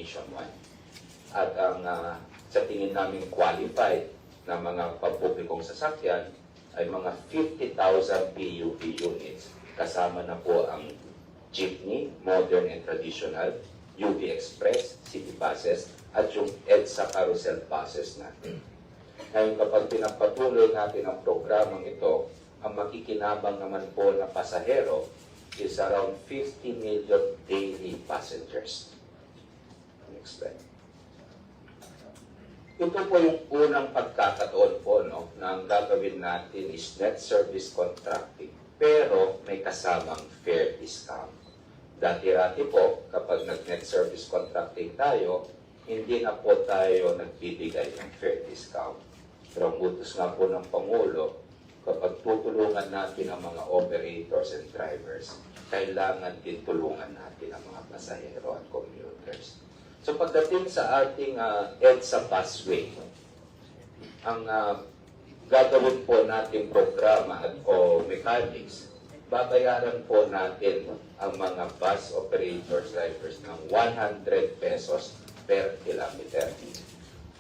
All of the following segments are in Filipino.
nationwide. At ang sa tingin namin qualified na mga pampublikong sasakyan ay mga 50,000 PUV units. Kasama na po ang jeepney, modern and traditional, UV Express, city buses, at yung EDSA carousel buses natin. Ngayon, kapag pinagpatuloy natin ang programang ito, ang makikinabang naman po na pasahero is around 50 million daily passengers. Next slide. Ito po yung unang pagkakataon po, no, na ang gagawin natin is net service contracting. Pero may kasamang fare discount. Dati-rati po, kapag nag-net service contracting tayo, hindi na po tayo nagbibigay ng fare discount. Pero ang utos nga po ng Pangulo, kapag tutulungan natin ang mga operators and drivers, kailangan din tulungan natin ang mga pasahero at commuters. So pagdating sa ating EDSA busway, ang gagawin po natin programa o mechanics, babayaran po natin ang mga bus operators, drivers ng 100 pesos per kilometer.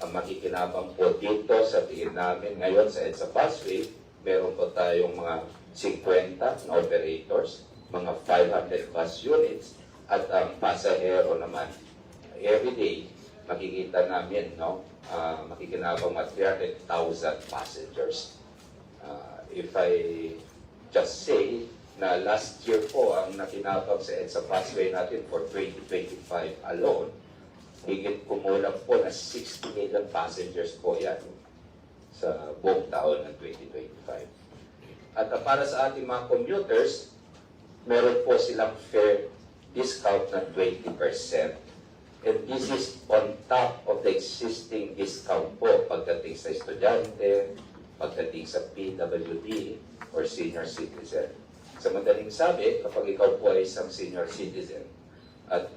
Ang makikinabang po dito sa tingin namin ngayon sa EDSA busway, meron po tayong mga 50 na operators, mga 500 bus units, at ang pasahero naman, everyday, makikita namin, no, makikinabang at 300,000 passengers. If I just say na last year po ang nakinabang sa EDSA busway natin for 2025 alone, higit kumulang po na 60 million passengers po yan sa buong taon ng 2025. At para sa ating mga commuters, meron po silang fare discount na 20%. And this is on top of the existing discount po pagdating sa estudyante, pagdating sa PWD or senior citizen. Sa madaling sabi, kapag ikaw po ay isang senior citizen at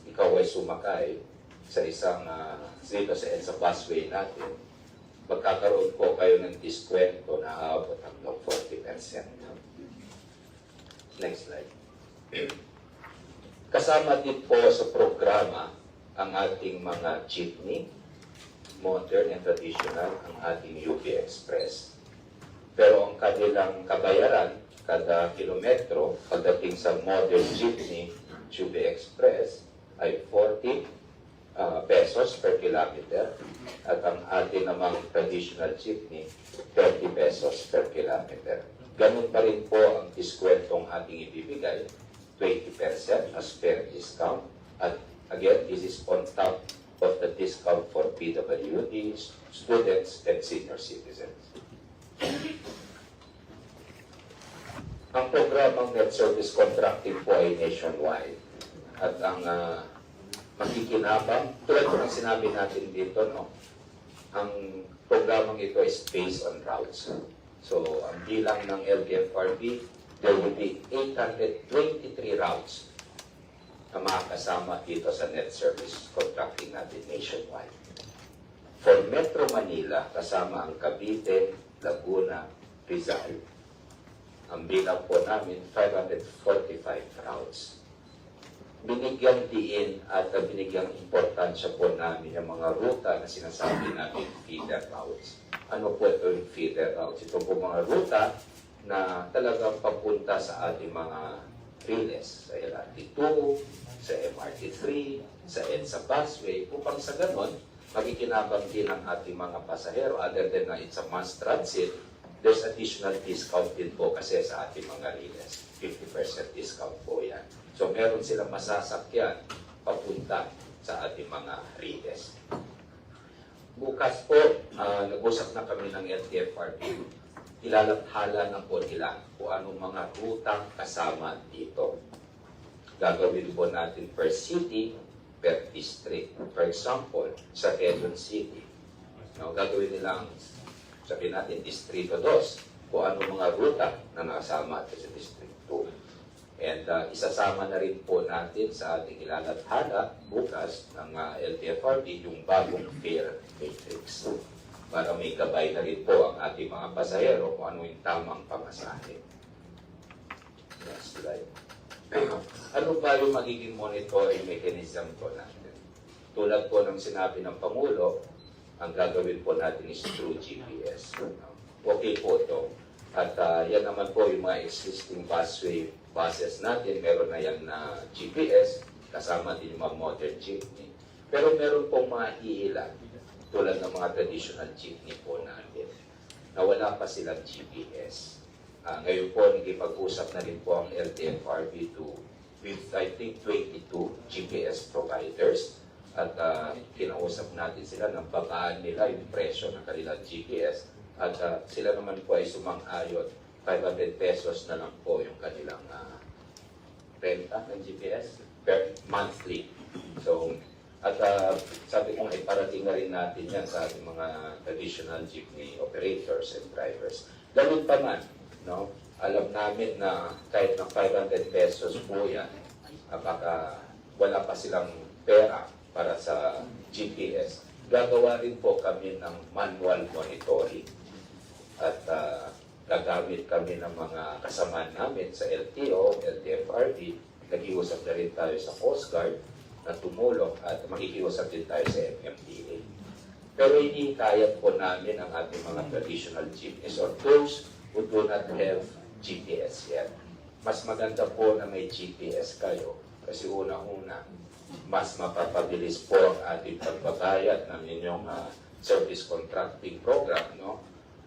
ikaw ay sumakay sa isang dito sa EDSA busway natin, magkakaroon po kayo ng diskwento na aabot hanggang 40%. Next slide. Kasama din po sa programa ang ating mga jeepney, modern and traditional, ang ating UV Express. Pero ang kanilang kabayaran kada kilometro pagdating sa modern jeepney, UV Express ay 40 pesos per kilometer at ang ating namang traditional jeepney 30 pesos per kilometer. Ganun pa rin po ang diskwentong ating ibibigay, 20% as fare discount. At again, this is on top of the discount for PWD, students, and senior citizens. Ang programang net service contracting po ay nationwide. At ang makikinabang, tulad po ng sinabi natin dito, no, ang programang ito is based on routes. So, ang bilang ng LTFRB, there will be 823 routes na makakasama dito sa net service contracting natin nationwide. For Metro Manila, kasama ang Cavite, Laguna, Rizal. Ang bilang po namin, 545 routes. Binigyan diin at binigyang importansya po namin yung mga ruta na sinasabi natin feeder routes. Ano po ito yung feeder routes? Ito po mga ruta na talagang papunta sa ating mga riles, sa LRT2, sa MRT3, sa EDSA busway, upang sa ganon, magikinabang din ang ating mga pasahero. Other than na it's a mass transit, there's additional discount din po kasi sa ating mga riles. 50% discount po yan. So meron silang masasakyan papunta sa ating mga riles. Bukas po, nag-usap na kami ng LTFRB. Ilalathala na po nila kung anong mga rutang kasama dito. Gagawin po natin per city, per district. For example, sa Quezon City, gagawin nilang, sabihin natin, Distrito 2, kung anong mga ruta na nakasama sa District 2. And isasama na rin po natin sa ating ilalathala bukas ng LTFRB yung bagong fare matrix para may gabay na rin po ang ating mga pasahero kung ano yung tamang pamasahe. Next slide. Ano ba yung magiging monitoring mechanism po natin? tulad po ng sinabi ng Pangulo, ang gagawin po natin is through GPS. Okay po ito. At yan naman po yung mga existing busway buses natin. Meron na yan na GPS, kasama din yung mga modern jeepney. Pero meron pong mga iilan, tulad ng mga traditional jeepney po natin, na wala pa silang GPS. Ngayon po, nagipag-usap na rin po ang LTFRB with I think 22 GPS providers. At kinausap natin sila ng babaan nila yung presyo ng kanilang GPS. At sila naman po ay sumang-ayon, 500 pesos na lang po yung kanilang renta ng GPS per monthly. So, at sabi ko ay parating na rin natin yan sa ating mga traditional jeepney operators and drivers. Ganun pa man, no? Alam namin na kahit ng 500 pesos po yan, baka wala pa silang pera para sa GPS. Gagawa rin po kami ng manual monitoring. At gagamit kami ng mga kasama namin sa LTO, LTFRB. Nag-iusap na rin tayo sa Coast Guard na tumulong at makikiusap din tayo sa MMDA. Pero hindi kaya po namin ang ating mga traditional jeepneys or those who do not have GPS yet. Mas maganda po na may GPS kayo kasi unang-una, mas mapapabilis po ang ating pagbabayad ng inyong service contracting program. No?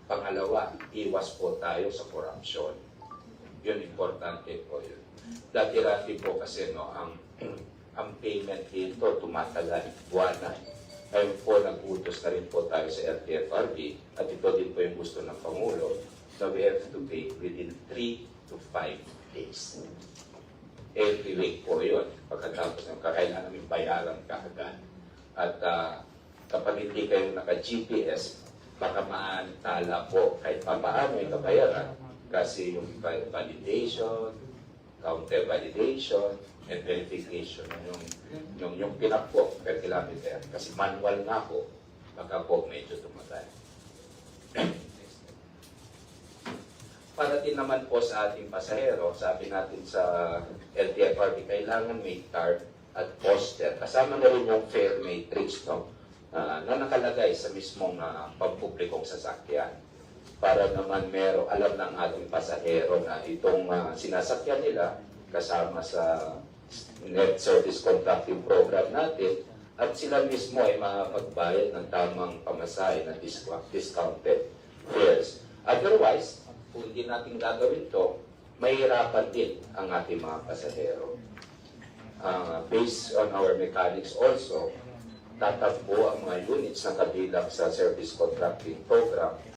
Pangalawa, iwas po tayo sa korupsyon. Yun, importante po yun. Dati-dati po kasi ang payment dito tumatagal, buwanan. Ngayon po, nag-utos na rin po tayo sa LTFRB at ito din po yung gusto ng Pangulo na we have to pay within 3 to 5 days. Every week po yun. Pagkatapos ng kakailangan namin bayaran kaagad. At kapag hindi kayo naka-GPS, baka maantala po kahit papaano yung kabayaran kasi yung validation, counter validation, and verification yung pinap po per kilometer. Kasi manual nga po, baka po medyo tumagal. Para din naman po sa ating pasahero, sabi natin sa LTFRB, kailangan may card at poster. Kasama na rin yung fare matrix, no? Na nakalagay sa mismong pampublikong sasakyan. Para naman alam ng ating pasahero na itong sinasakyan nila kasama sa net service contracting program natin at sila mismo ay makapagbayad ng tamang pamasahe na discounted fares. Otherwise, kung hindi natin gagawin ito, mahirapan din ang ating mga pasahero. Based on our mechanics also, tatakbo ang mga units na kabilang sa service contracting program